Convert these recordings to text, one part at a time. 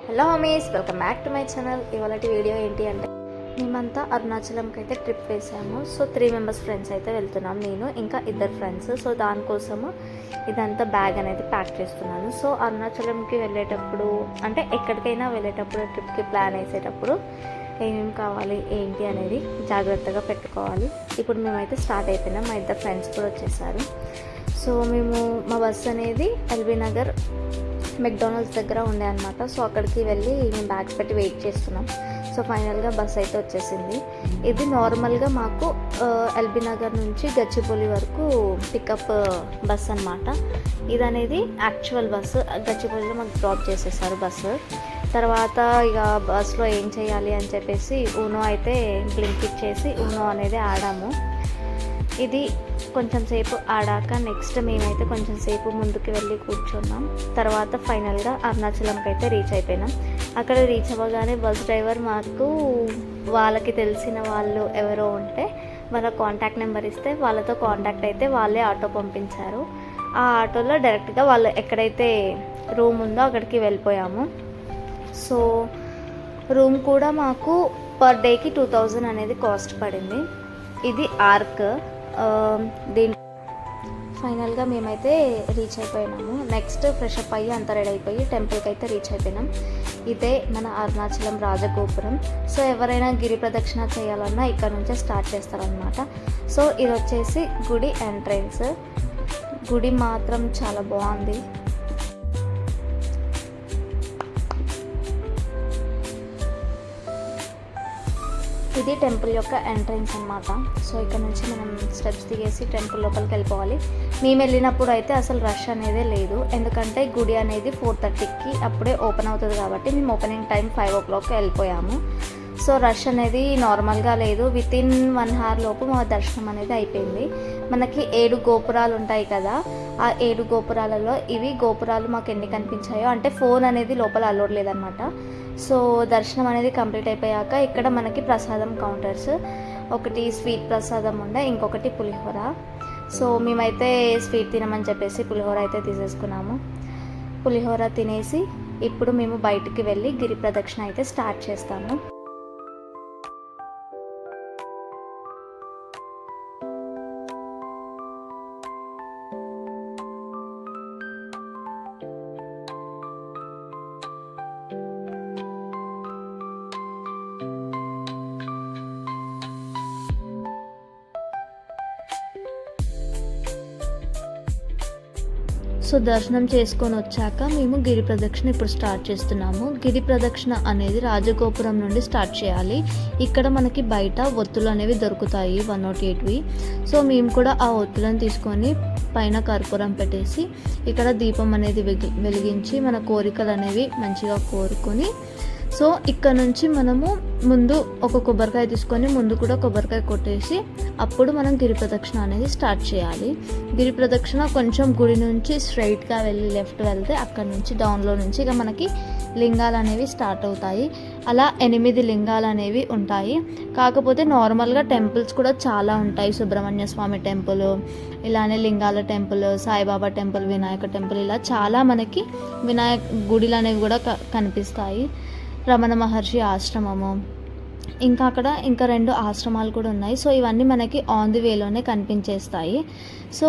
Hello homies, welcome back to my channel. ఇవాళటి video ఏంటి అంటే మేమంతా అరుణాచలంకి అయితే ట్రిప్ వేసాము. సో 3 మెంబర్స్ ఫ్రెండ్స్ అయితే వెళ్తున్నాం, నేను ఇంకా 2 ఫ్రెండ్స్. సో దానికోసము ఇదంతా బ్యాగ్ అనేది ప్యాక్ చేస్తున్నాను. సో అరుణాచలంకి వెళ్ళేటప్పుడు అంటే ఎక్కడికైనా వెళ్ళేటప్పుడు ట్రిప్కి ప్లాన్ వేసేటప్పుడు ఏమేమి కావాలి ఏంటి అనేది జాగ్రత్తగా పెట్టుకోవాలి. ఇప్పుడు మేమైతే స్టార్ట్ అయిపోయినాం, మా 2 ఫ్రెండ్స్ కూడా వచ్చేసారు. సో మా బస్సు అనేది ఎల్బీ నగర్ మెక్డానల్డ్స్ దగ్గర ఉండే అనమాట. సో అక్కడికి వెళ్ళి మేము బ్యాగ్స్ పెట్టి వెయిట్ చేస్తున్నాం. సో ఫైనల్గా బస్ అయితే వచ్చేసింది. ఇది నార్మల్గా మాకు ఎల్బీ నగర్ నుంచి గచ్చిబౌలి వరకు పికప్ బస్ అనమాట. ఇది అనేది యాక్చువల్ బస్సు. గచ్చిబౌలిలో మాకు డ్రాప్ చేసేసారు బస్సు. తర్వాత ఇక బస్లో ఏం చేయాలి అని చెప్పేసి ఊనో అయితే బ్లింక్ ఇచ్చేసి ఊనో అనేది ఆడాము. ఇది కొంచెం సేపు ఆడాక నెక్స్ట్ మేమైతే కొంచెం సేపు ముందుకు వెళ్ళి కూర్చున్నాం. తర్వాత ఫైనల్గా అరుణాచలంకి అయితే రీచ్ అయిపోయినాం. అక్కడ రీచ్ అవ్వగానే బస్ డ్రైవర్ మాకు వాళ్ళకి తెలిసిన వాళ్ళు ఎవరో ఉంటే వాళ్ళ కాంటాక్ట్ నెంబర్ ఇస్తే వాళ్ళతో కాంటాక్ట్ అయితే వాళ్ళే ఆటో పంపించారు. ఆ ఆటోలో డైరెక్ట్గా వాళ్ళు ఎక్కడైతే రూమ్ ఉందో అక్కడికి వెళ్ళిపోయాము. సో రూమ్ కూడా మాకు పర్ డేకి 2000 అనేది కాస్ట్ పడింది. ఇది ఆర్క్. ఫైనల్గా మేమైతే రీచ్ అయిపోయినాము. నెక్స్ట్ ఫ్రెష్ అప్ అయ్యి అంతా రెడీ అయిపోయి టెంపుల్కి అయితే రీచ్ అయిపోయినాం. ఇదే మన అరుణాచలం రాజగోపురం. సో ఎవరైనా గిరి ప్రదక్షిణ చేయాలన్నా ఇక్కడ నుంచే స్టార్ట్ చేస్తారనమాట. సో ఇది వచ్చేసి గుడి ఎంట్రన్స్. గుడి మాత్రం చాలా బాగుంది. ఇది టెంపుల్ యొక్క ఎంట్రన్స్ అనమాట. సో ఇక్కడ నుంచి మనం స్టెప్స్ దిగేసి టెంపుల్ లోపలికి వెళ్ళిపోవాలి. మేము వెళ్ళినప్పుడు అయితే అసలు రష్ అనేది లేదు, ఎందుకంటే గుడి అనేది 4:30కి అప్పుడే ఓపెన్ అవుతుంది కాబట్టి మేము ఓపెనింగ్ టైం 5 o'clock వెళ్ళిపోయాము. సో రష్ అనేది నార్మల్గా లేదు. వితిన్ 1 hour లోపు మా దర్శనం అనేది అయిపోయింది. మనకి 7 గోపురాలు ఉంటాయి కదా, ఆ 7 గోపురాలలో ఇవి గోపురాలు మాకు ఎన్ని కనిపించాయో, అంటే ఫోన్ అనేది లోపల అలౌడ్ లేదనమాట. సో దర్శనం అనేది కంప్లీట్ అయిపోయాక ఇక్కడ మనకి ప్రసాదం కౌంటర్స్, ఒకటి స్వీట్ ప్రసాదం ఉండే, ఇంకొకటి పులిహోర. సో మేమైతే స్వీట్ తినమని చెప్పేసి పులిహోర అయితే తీసేసుకున్నాము. పులిహోర తినేసి ఇప్పుడు మేము బయటికి వెళ్ళి గిరి ప్రదక్షిణ అయితే స్టార్ట్ చేస్తాము. సో దర్శనం చేసుకొని వచ్చాక మేము గిరి ప్రదక్షిణ ఇప్పుడు స్టార్ట్ చేస్తున్నాము. గిరి ప్రదక్షిణ అనేది రాజగోపురం నుండి స్టార్ట్ చేయాలి. ఇక్కడ మనకి బయట ఒత్తులు అనేవి దొరుకుతాయి 108వి. సో మేము కూడా ఆ ఒత్తులను తీసుకొని పైన కర్పూరం పెట్టేసి ఇక్కడ దీపం అనేది వెలిగించి మన కోరికలు అనేవి మంచిగా కోరుకొని, సో ఇక్కడ నుంచి మనము ముందు ఒక కొబ్బరికాయ తీసుకొని ముందు కూడా కొబ్బరికాయ కొట్టేసి అప్పుడు మనం గిరి ప్రదక్షిణ అనేది స్టార్ట్ చేయాలి. గిరి ప్రదక్షిణ కొంచెం గుడి నుంచి స్ట్రైట్గా వెళ్ళి లెఫ్ట్ వెళ్తే అక్కడ నుంచి డౌన్లో నుంచి ఇక మనకి లింగాలు అనేవి స్టార్ట్ అవుతాయి. అలా 8 లింగాలు అనేవి ఉంటాయి. కాకపోతే నార్మల్గా టెంపుల్స్ కూడా చాలా ఉంటాయి. సుబ్రహ్మణ్య స్వామి టెంపుల్, ఇలానే లింగాల temple, Saibaba temple, Vinayaka temple, ఇలా చాలా మనకి గుడిలు అనేవి కూడా కనిపిస్తాయి. రమణ మహర్షి ఆశ్రమము, ఇంకా 2 ఆశ్రమాలు కూడా ఉన్నాయి. సో ఇవన్నీ మనకి ఆన్ ది వేలోనే కనిపించేస్తాయి. సో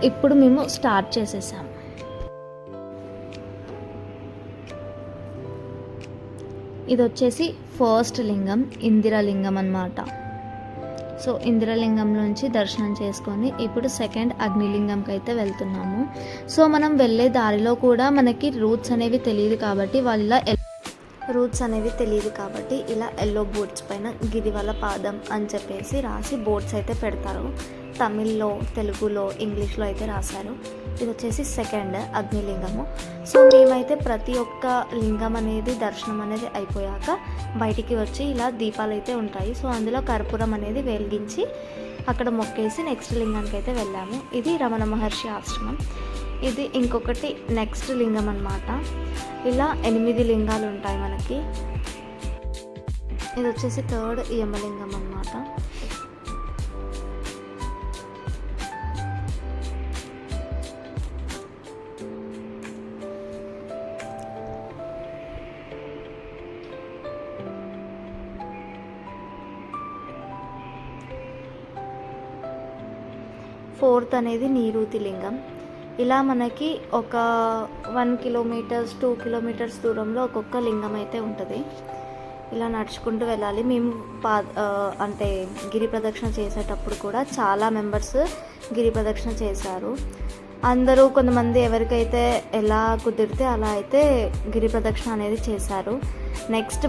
ఇప్పుడు మేము స్టార్ట్ చేసేసాం. ఇది వచ్చేసి ఫస్ట్ లింగం ఇందిరాలింగం అన్నమాట. సో ఇందిరాలింగం నుంచి దర్శనం చేసుకొని ఇప్పుడు సెకండ్ అగ్నిలింగంకి అయితే వెళ్తున్నాము. సో మనం వెళ్ళే దారిలో కూడా మనకి రూట్స్ అనేవి తెలియదు కాబట్టి ఇలా ఎల్లో బోర్డ్స్ పైన గిరివల పాదం అని చెప్పేసి రాసి బోర్డ్స్ అయితే పెడతారు. తమిళ్లో, తెలుగులో, ఇంగ్లీష్లో అయితే రాశారు. ఇది వచ్చేసి సెకండ్ అగ్నిలింగము. సో మేమైతే ప్రతి ఒక్క లింగం అనేది దర్శనం అనేది అయిపోయాక బయటికి వచ్చి ఇలా దీపాలు అయితే ఉంటాయి. సో అందులో కర్పూరం అనేది వెలిగించి అక్కడ మొక్కేసి నెక్స్ట్ లింగానికి అయితే వెళ్ళాము. ఇది రమణ మహర్షి ఆశ్రమం. ఇది ఇంకొకటి నెక్స్ట్ లింగం అన్నమాట. ఇలా 8 లింగాలు ఉంటాయి మనకి. ఇది వచ్చేసి థర్డ్ యమలింగం అన్నమాట. 4th అనేది నీరూతి లింగం. ఇలా మనకి ఒక 1 కిలోమీటర్స్ 2 కిలోమీటర్స్ దూరంలో ఒక్కొక్క లింగం అయితే ఉంటుంది. ఇలా నడుచుకుంటూ వెళ్ళాలి. మేము అంటే గిరి ప్రదక్షిణ చేసేటప్పుడు కూడా చాలా మెంబర్స్ గిరి ప్రదక్షిణ చేశారు. అందరూ కొంతమంది ఎవరికైతే ఎలా కుదిరితే అలా అయితే గిరి ప్రదక్షిణ అనేది చేశారు. నెక్స్ట్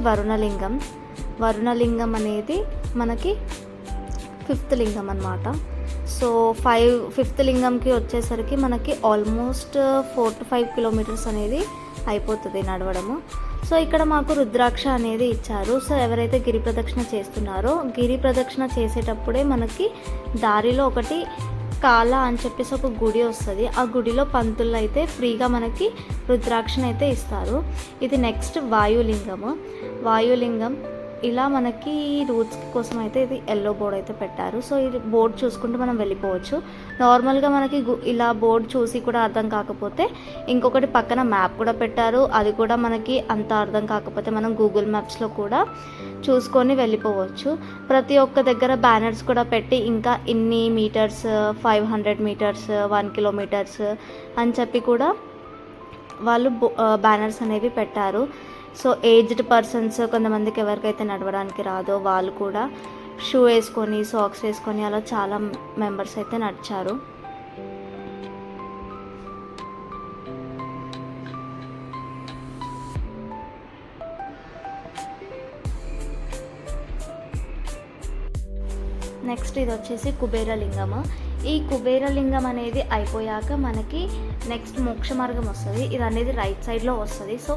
వరుణలింగం అనేది మనకి 5th లింగం అన్నమాట. సో 5th లింగంకి వచ్చేసరికి మనకి ఆల్మోస్ట్ 4 to 5 కిలోమీటర్స్ అనేది అయిపోతుంది నడవడము. సో ఇక్కడ మాకు రుద్రాక్ష అనేది ఇచ్చారు. సో ఎవరైతే గిరి ప్రదక్షిణ చేస్తున్నారో గిరి ప్రదక్షిణ చేసేటప్పుడే మనకి దారిలో ఒకటి కాల అని చెప్పేసి ఒక గుడి వస్తుంది. ఆ గుడిలో పంతులు అయితే ఫ్రీగా మనకి రుద్రాక్షను అయితే ఇస్తారు. ఇది నెక్స్ట్ వాయులింగం. ఇలా మనకి రూట్స్ కోసం అయితే ఇది ఎల్లో బోర్డ్ అయితే పెట్టారు. సో ఇది బోర్డు చూసుకుంటూ మనం వెళ్ళిపోవచ్చు. నార్మల్గా మనకి ఇలా బోర్డు చూసి కూడా అర్థం కాకపోతే ఇంకొకటి పక్కన మ్యాప్ కూడా పెట్టారు. అది కూడా మనకి అంత అర్థం కాకపోతే మనం గూగుల్ మ్యాప్స్లో కూడా చూసుకొని వెళ్ళిపోవచ్చు. ప్రతి ఒక్క దగ్గర బ్యానర్స్ కూడా పెట్టి ఇంకా ఇన్ని మీటర్స్ 500 మీటర్స్ 1 కిలోమీటర్స్ అని చెప్పి కూడా వాళ్ళు బ్యానర్స్ అనేవి పెట్టారు. సో ఏజ్డ్ పర్సన్స్ కొంతమందికి ఎవరికైతే నడవడానికి రాదో వాళ్ళు కూడా షూ వేసుకొని సాక్స్ వేసుకొని అలా చాలా మెంబర్స్ అయితే నడిచారు. నెక్స్ట్ ఇది వచ్చేసి కుబేరలింగము. ఈ కుబేరలింగం అనేది అయిపోయాక మనకి నెక్స్ట్ మోక్ష మార్గం వస్తుంది. ఇది అనేది రైట్ సైడ్లో వస్తుంది. సో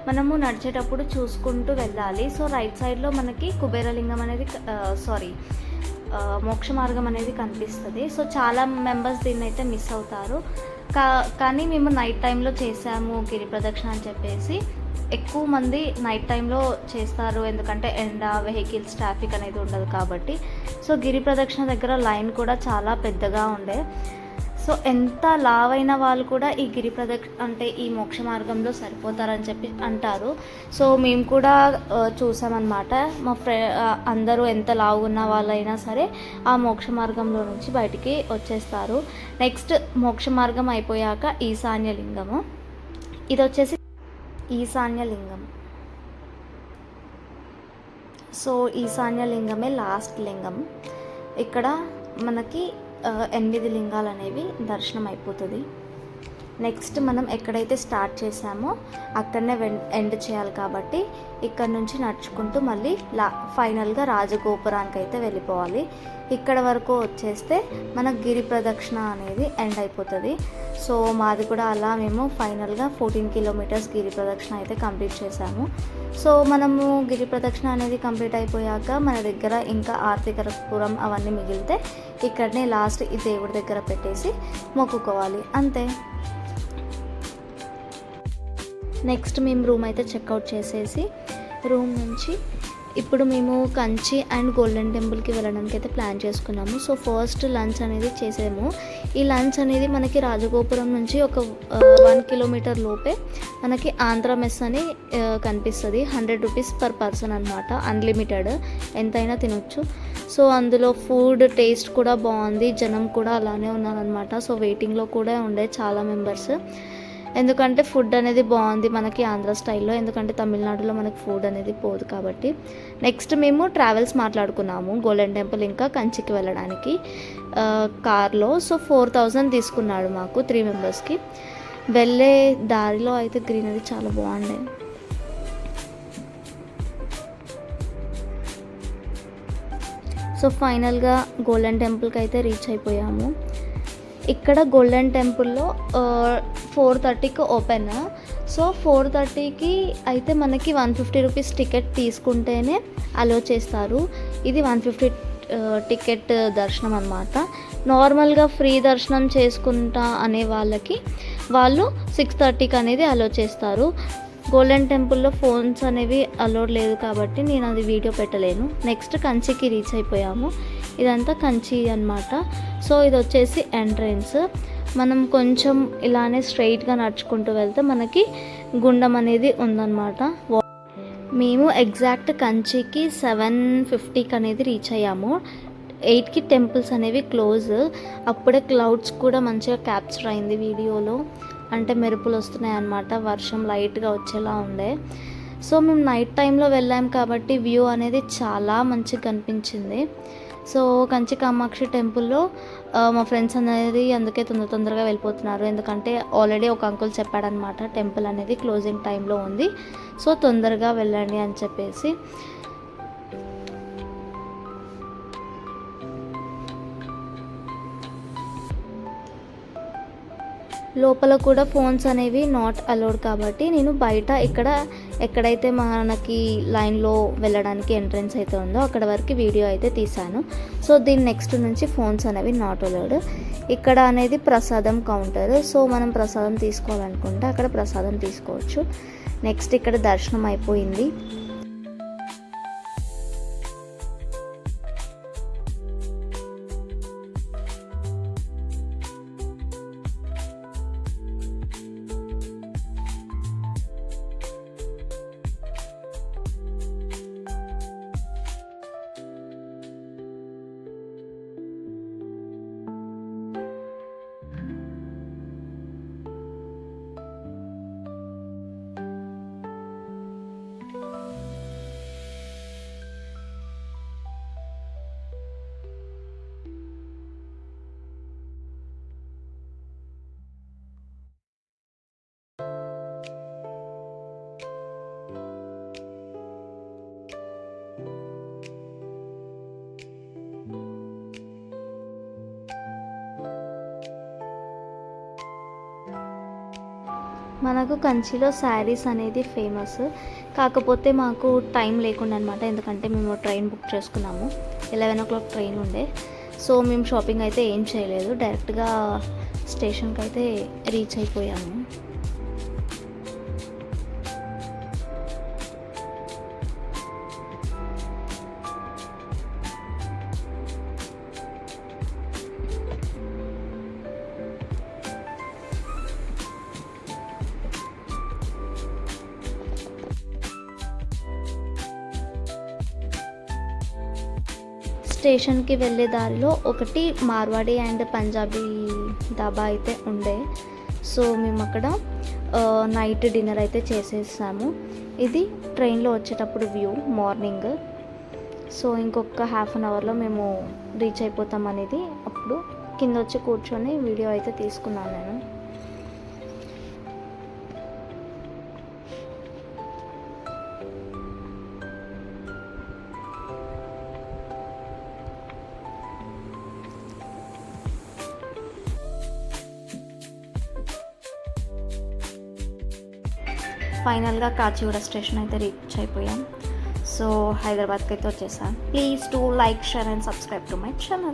మనము నడిచేటప్పుడు చూసుకుంటూ వెళ్ళాలి. సో రైట్ సైడ్లో మనకి కుబేరలింగం అనేది మోక్ష మార్గం అనేది కనిపిస్తుంది. సో చాలా మెంబర్స్ దీన్ని అయితే మిస్ అవుతారు. కానీ మేము నైట్ టైంలో చేసాము గిరి ప్రదక్షిణ అని చెప్పేసి ఎక్కువ మంది నైట్ టైంలో చేస్తారు. ఎందుకంటే ఎండ వెహికల్స్ ట్రాఫిక్ అనేది ఉండదు కాబట్టి. సో గిరి ప్రదక్షిణ దగ్గర లైన్ కూడా చాలా పెద్దగా ఉండే. సో ఎంత లావైన వాళ్ళు కూడా ఈ గిరి అంటే ఈ మోక్ష మార్గంలో సరిపోతారని చెప్పి అంటారు. సో మేము కూడా చూసామన్నమాట. మా అందరూ ఎంత లావు ఉన్న వాళ్ళైనా సరే ఆ మోక్ష మార్గంలో నుంచి బయటికి వచ్చేస్తారు. నెక్స్ట్ మోక్ష మార్గం అయిపోయాక ఈశాన్యలింగము. ఇది వచ్చేసి ఈశాన్యలింగం. సో ఈశాన్యలింగమే లాస్ట్ లింగం. ఇక్కడ మనకి 8 లింగాలు అనేవి దర్శనం అయిపోతుంది. నెక్స్ట్ మనం ఎక్కడైతే స్టార్ట్ చేసామో అక్కడనే ఎండ్ చేయాలి కాబట్టి ఇక్కడ నుంచి నడుచుకుంటూ మళ్ళీ ఫైనల్గా రాజగోపురానికి అయితే వెళ్ళిపోవాలి. ఇక్కడ వరకు వచ్చేస్తే మన గిరి ప్రదక్షిణ అనేది ఎండ్ అయిపోతుంది. సో మాది కూడా అలా మేము ఫైనల్గా 14 కిలోమీటర్స్ గిరి ప్రదక్షిణ అయితే కంప్లీట్ చేసాము. సో మనము గిరి ప్రదక్షిణ అనేది కంప్లీట్ అయిపోయాక మన దగ్గర ఇంకా ఆర్తికరపురం అవన్నీ మిగిలితే ఇక్కడనే లాస్ట్ ఈ దేవుడి దగ్గర పెట్టేసి మొక్కుకోవాలి, అంతే. నెక్స్ట్ మేము రూమ్ అయితే చెక్అవుట్ చేసేసి రూమ్ నుంచి ఇప్పుడు మేము కంచి అండ్ గోల్డెన్ టెంపుల్కి వెళ్ళడానికి అయితే ప్లాన్ చేసుకున్నాము. సో ఫస్ట్ లంచ్ అనేది చేసాము. ఈ లంచ్ అనేది మనకి రాజగోపురం నుంచి ఒక 1 కిలోమీటర్ లోపే మనకి ఆంధ్ర మెస్ అని కనిపిస్తుంది. 100 రూపీస్ పర్ పర్సన్ అనమాట, అన్లిమిటెడ్, ఎంతైనా తినొచ్చు. సో అందులో ఫుడ్ టేస్ట్ కూడా బాగుంది, జనం కూడా అలానే ఉన్నారనమాట. సో వెయిటింగ్లో కూడా ఉండే చాలా మెంబర్స్. ఎందుకంటే ఫుడ్ అనేది బాగుంది మనకి ఆంధ్ర స్టైల్లో, ఎందుకంటే తమిళనాడులో మనకి ఫుడ్ అనేది పోదు కాబట్టి. నెక్స్ట్ మేము ట్రావెల్స్ మాట్లాడుకున్నాము గోల్డెన్ టెంపుల్ ఇంకా కంచికి వెళ్ళడానికి కార్లో. సో 4000 తీసుకున్నాడు మాకు 3 మెంబర్స్కి. వెళ్ళే దారిలో అయితే గ్రీనరీ చాలా బాగుండే. సో ఫైనల్గా గోల్డెన్ టెంపుల్కి అయితే రీచ్ అయిపోయాము. ఇక్కడ గోల్డెన్ టెంపుల్లో 4:30కి ఓపెన్. సో 4:30కి అయితే మనకి 150 రూపీస్ టికెట్ తీసుకుంటేనే అలో చేస్తారు. ఇది 150 టికెట్ దర్శనం అన్నమాట. నార్మల్గా ఫ్రీ దర్శనం చేసుకుంటా అనే వాళ్ళు 6:30కి అనేది అలో చేస్తారు. గోల్డెన్ టెంపుల్లో ఫోన్స్ అనేవి అలోడ్ లేదు కాబట్టి నేను అది వీడియో పెట్టలేను. నెక్స్ట్ కంచికి రీచ్ అయిపోయాము. ఇదంతా కంచి అన్నమాట. సో ఇది వచ్చేసి ఎంట్రన్స్. మనం కొంచెం ఇలానే స్ట్రైట్గా నడుచుకుంటూ వెళ్తే మనకి గుండం అనేది ఉందన్నమాట. మేము ఎగ్జాక్ట్ కంచికి 7:50కి అనేది రీచ్ అయ్యాము. 8కి టెంపుల్స్ అనేవి క్లోజ్. అప్పుడే క్లౌడ్స్ కూడా మంచిగా క్యాప్చర్ అయింది వీడియోలో, అంటే మెరుపులు వస్తున్నాయి అన్నమాట, వర్షం లైట్గా వచ్చేలా ఉండే. సో మేము నైట్ టైంలో వెళ్ళాం కాబట్టి వ్యూ అనేది చాలా మంచిగా కనిపించింది. సో కంచి కామాక్షి టెంపుల్లో మా ఫ్రెండ్స్ అనేది అందుకే తొందరగా వెళ్ళిపోతున్నారు, ఎందుకంటే ఆల్రెడీ ఒక అంకుల్ చెప్పాడనమాట టెంపుల్ అనేది క్లోజింగ్ టైంలో ఉంది, సో తొందరగా వెళ్ళండి అని చెప్పేసి. లోపల కూడా ఫోన్స్ అనేవి నాట్ అలౌడ్ కాబట్టి నేను బయట ఎక్కడైతే మనకి లైన్లో వెళ్ళడానికి ఎంట్రన్స్ అయితే ఉందో అక్కడ వరకు వీడియో అయితే తీశాను. సో దీని నెక్స్ట్ నుంచి ఫోన్స్ అనేవి నాట్ అలౌడ్. ఇక్కడ అనేది ప్రసాదం కౌంటర్, సో మనం ప్రసాదం తీసుకోవాలనుకుంటే అక్కడ ప్రసాదం తీసుకోవచ్చు. నెక్స్ట్ ఇక్కడ దర్శనం అయిపోయింది. మనకు కంచిలో శారీస్ అనేది ఫేమస్, కాకపోతే మాకు టైం లేకుండా అనమాట, ఎందుకంటే మేము ట్రైన్ బుక్ చేసుకున్నాము, 11 o'clock ట్రైన్ ఉండే. సో మేము షాపింగ్ అయితే ఏం చేయలేదు, డైరెక్ట్గా స్టేషన్కి అయితే రీచ్ అయిపోయాము. స్టేషన్కి వెళ్ళే దారిలో ఒకటి మార్వాడి అండ్ పంజాబీ డాబా అయితే ఉండే. సో మేము అక్కడ నైట్ డిన్నర్ అయితే చేసేసాము. ఇది ట్రైన్లో వచ్చేటప్పుడు వ్యూ మార్నింగ్. సో ఇంకొక హాఫ్ అన్ అవర్లో మేము రీచ్ అయిపోతాం అనేది. అప్పుడు కింద వచ్చి కూర్చొని వీడియో అయితే తీసుకున్నాను నేను. ఫైనల్గా కాచిగూడ స్టేషన్ అయితే రీచ్ అయిపోయాం. సో హైదరాబాద్కి అయితే వచ్చేసాం. Please do like, share and subscribe to my channel.